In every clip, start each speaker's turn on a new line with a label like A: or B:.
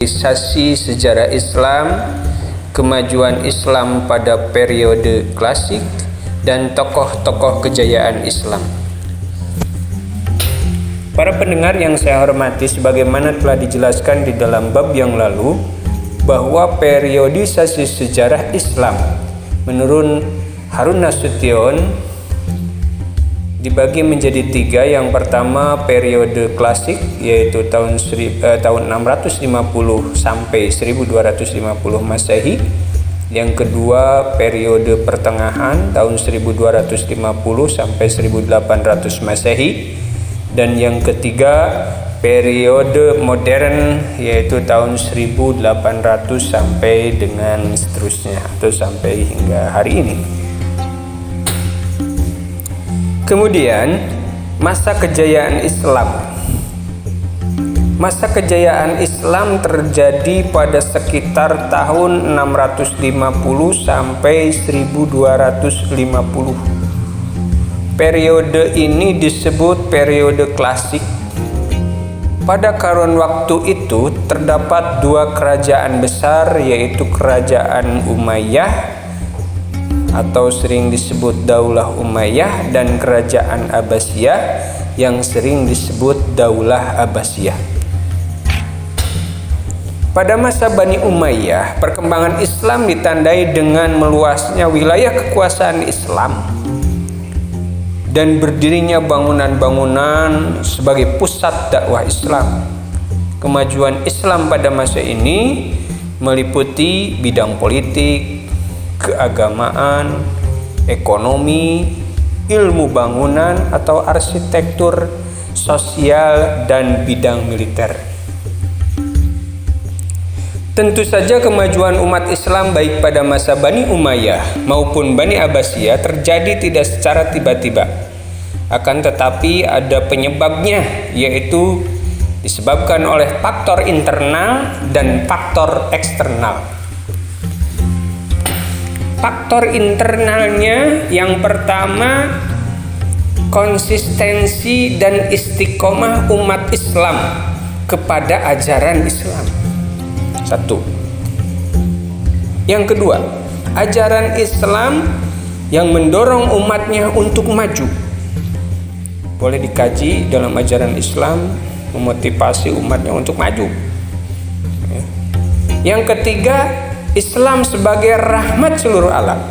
A: Sasi sejarah Islam, kemajuan Islam pada periode klasik, dan tokoh-tokoh kejayaan Islam. Para pendengar yang saya hormati, sebagaimana telah dijelaskan di dalam bab yang lalu, bahwa periodisasi sejarah Islam menurut Harun Nasution dibagi menjadi tiga. Yang pertama periode klasik, yaitu tahun 650 sampai 1250 Masehi. Yang kedua periode pertengahan, tahun 1250 sampai 1800 Masehi. Dan yang ketiga periode modern, yaitu tahun 1800 sampai dengan seterusnya, atau sampai hingga hari ini. Kemudian masa kejayaan Islam. Masa kejayaan Islam terjadi pada sekitar tahun 650 sampai 1250. Periode ini disebut periode klasik. Pada kurun waktu itu terdapat dua kerajaan besar, yaitu Kerajaan Umayyah atau sering disebut Daulah Umayyah, dan Kerajaan Abbasiyah yang sering disebut Daulah Abbasiyah. Pada masa Bani Umayyah, perkembangan Islam ditandai dengan meluasnya wilayah kekuasaan Islam dan berdirinya bangunan-bangunan sebagai pusat dakwah Islam. Kemajuan Islam pada masa ini meliputi bidang politik, keagamaan, ekonomi, ilmu bangunan atau arsitektur, sosial, dan bidang militer. Tentu saja kemajuan umat Islam baik pada masa Bani Umayyah maupun Bani Abbasiyah terjadi tidak secara tiba-tiba. Akan tetapi ada penyebabnya, yaitu disebabkan oleh faktor internal dan faktor eksternal. Faktor internalnya yang pertama, konsistensi dan istiqomah umat Islam kepada ajaran Islam. Satu. Yang kedua, ajaran Islam yang mendorong umatnya untuk maju. Boleh dikaji dalam ajaran Islam memotivasi umatnya untuk maju. Yang ketiga, Islam sebagai rahmat seluruh alam.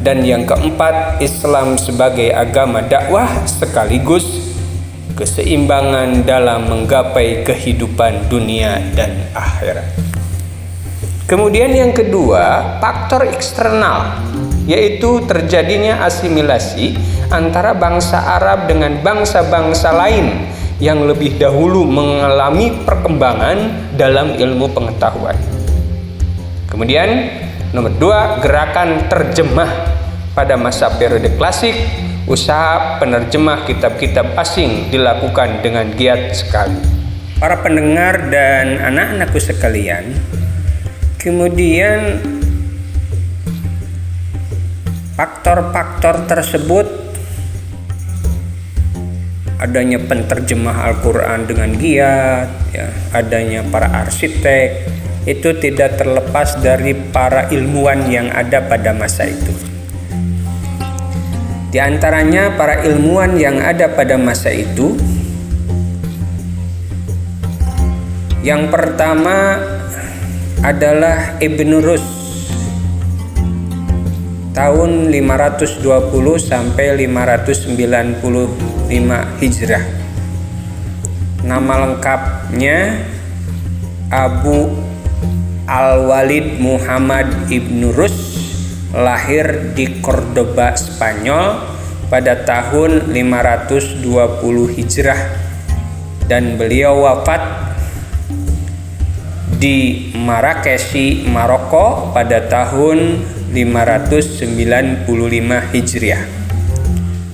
A: Dan yang keempat, Islam sebagai agama dakwah sekaligus keseimbangan dalam menggapai kehidupan dunia dan akhirat. Kemudian yang kedua, faktor eksternal, yaitu terjadinya asimilasi antara bangsa Arab dengan bangsa-bangsa lain yang lebih dahulu mengalami perkembangan dalam ilmu pengetahuan. Kemudian nomor dua, gerakan terjemah pada masa periode klasik. Usaha penerjemah kitab-kitab asing dilakukan dengan giat sekali. Para pendengar dan anak-anakku sekalian, kemudian faktor-faktor tersebut, adanya penterjemah Al-Quran dengan giat, adanya para arsitek, itu tidak terlepas dari para ilmuwan yang ada pada masa itu. Di antaranya para ilmuwan yang ada pada masa itu, yang pertama adalah Ibn Rus, tahun 520 sampai 595 Hijrah. Nama lengkapnya Abu Al-Walid Muhammad Ibn Rus, lahir di Cordoba, Spanyol pada tahun 520 Hijrah, dan beliau wafat di Marrakesh, Maroko pada tahun 595 Hijriah.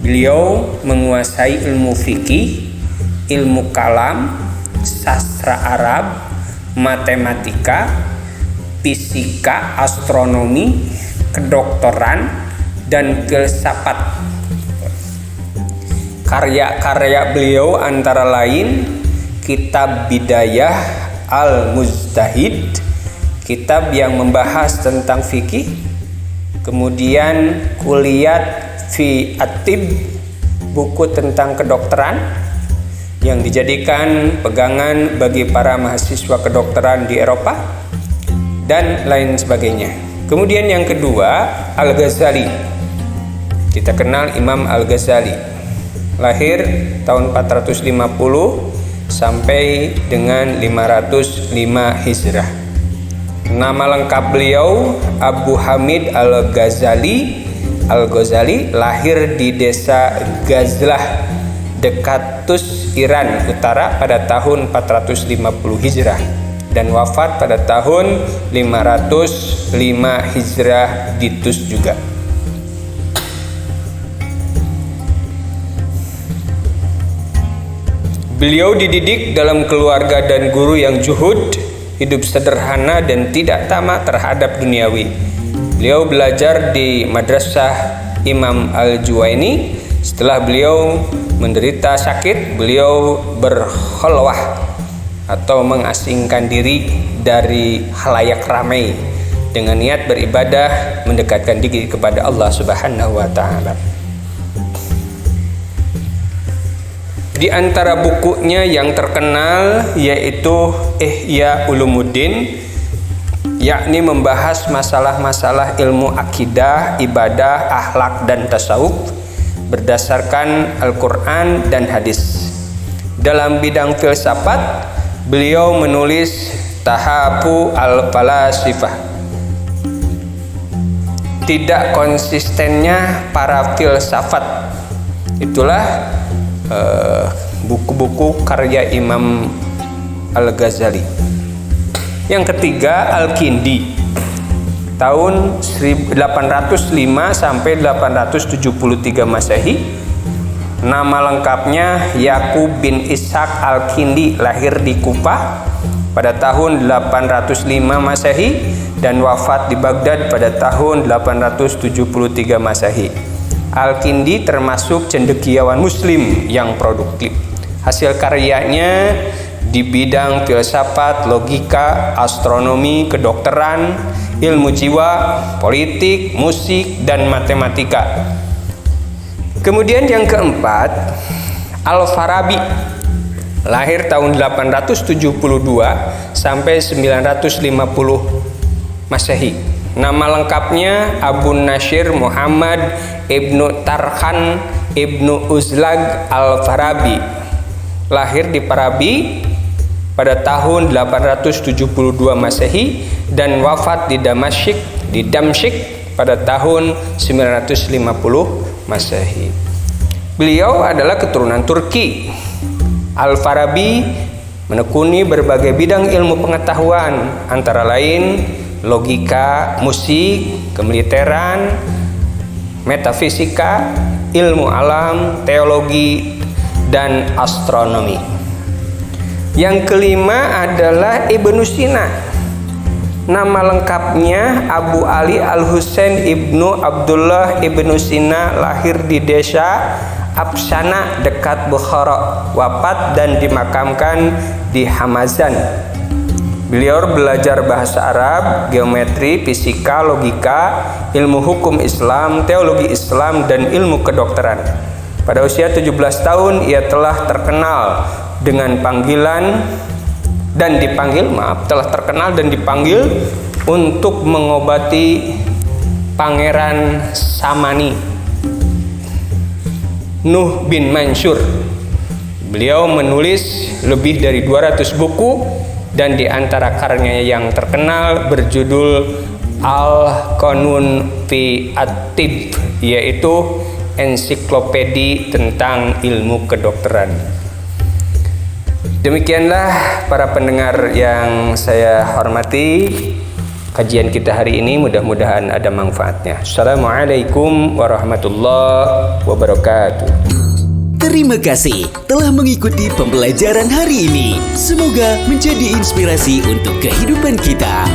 A: Beliau menguasai ilmu fikih, ilmu kalam, sastra Arab, matematika, fisika, astronomi, kedokteran, dan filsafat. Karya-karya beliau antara lain kitab Bidayah Al-Mujtahid, kitab yang membahas tentang fikih. Kemudian Kulliyat fi At-Tibb, buku tentang kedokteran yang dijadikan pegangan bagi para mahasiswa kedokteran di Eropa dan lain sebagainya. Kemudian yang kedua, Al-Ghazali. Kita kenal Imam Al-Ghazali, lahir tahun 450 sampai dengan 505 Hijrah. Nama lengkap beliau Abu Hamid Al-Ghazali. Al-Ghazali lahir di desa Ghazlah dekat Tus, Iran Utara pada tahun 450 Hijrah dan wafat pada tahun 505 Hijrah di Tus juga. Beliau dididik dalam keluarga dan guru yang juhud, hidup sederhana dan tidak tamak terhadap duniawi. Beliau belajar di Madrasah Imam Al-Juwaini. Setelah beliau menderita sakit, beliau berkhalwah atau mengasingkan diri dari khalayak ramai dengan niat beribadah, mendekatkan diri kepada Allah Subhanahu wa taala. Di antara bukunya yang terkenal yaitu Ihya Ulumuddin, yakni membahas masalah-masalah ilmu akidah, ibadah, akhlak dan tasawuf berdasarkan Al-Quran dan hadis. Dalam bidang filsafat, beliau menulis Tahafu al-Falasifah, tidak konsistennya para filsafat. Itulah buku-buku karya Imam Al-Ghazali. Yang ketiga, Al-Kindi, tahun 1805 sampai 873 Masehi. Nama lengkapnya Yakub bin Ishaq Al-Kindi, lahir di Kufah pada tahun 805 Masehi dan wafat di Baghdad pada tahun 873 Masehi. Al-Kindi termasuk cendekiawan muslim yang produktif. Hasil karyanya di bidang filsafat, logika, astronomi, kedokteran, ilmu jiwa, politik, musik, dan matematika. Kemudian yang keempat, Al-Farabi, lahir tahun 872 sampai 950 Masehi. Nama lengkapnya Abu Nasyir Muhammad Ibnu Tarkhan Ibnu Uzlag Al-Farabi, lahir di Farabi pada tahun 872 Masehi dan wafat di Damsyik pada tahun 950 Masehi. Beliau adalah keturunan Turki. Al-Farabi menekuni berbagai bidang ilmu pengetahuan, antara lain logika, musik, kemiliteran, metafisika, ilmu alam, teologi, dan astronomi. Yang kelima adalah Ibnu Sina. Nama lengkapnya Abu Ali Al-Husain Ibnu Abdullah Ibnu Sina, lahir di desa Absana dekat Bukhara, wafat dan dimakamkan di Hamazan. Beliau belajar bahasa Arab, geometri, fisika, logika, ilmu hukum Islam, teologi Islam, dan ilmu kedokteran. Pada usia 17 tahun ia telah terkenal dengan dipanggil untuk mengobati Pangeran Samani Nuh bin Mansur. Beliau menulis lebih dari 200 buku dan di antara karyanya yang terkenal berjudul Al-Qanun fi At-Tibb, yaitu ensiklopedi tentang ilmu kedokteran. Demikianlah para pendengar yang saya hormati, kajian kita hari ini mudah-mudahan ada manfaatnya. Assalamualaikum warahmatullahi wabarakatuh.
B: Terima kasih telah mengikuti pembelajaran hari ini. Semoga menjadi inspirasi untuk kehidupan kita.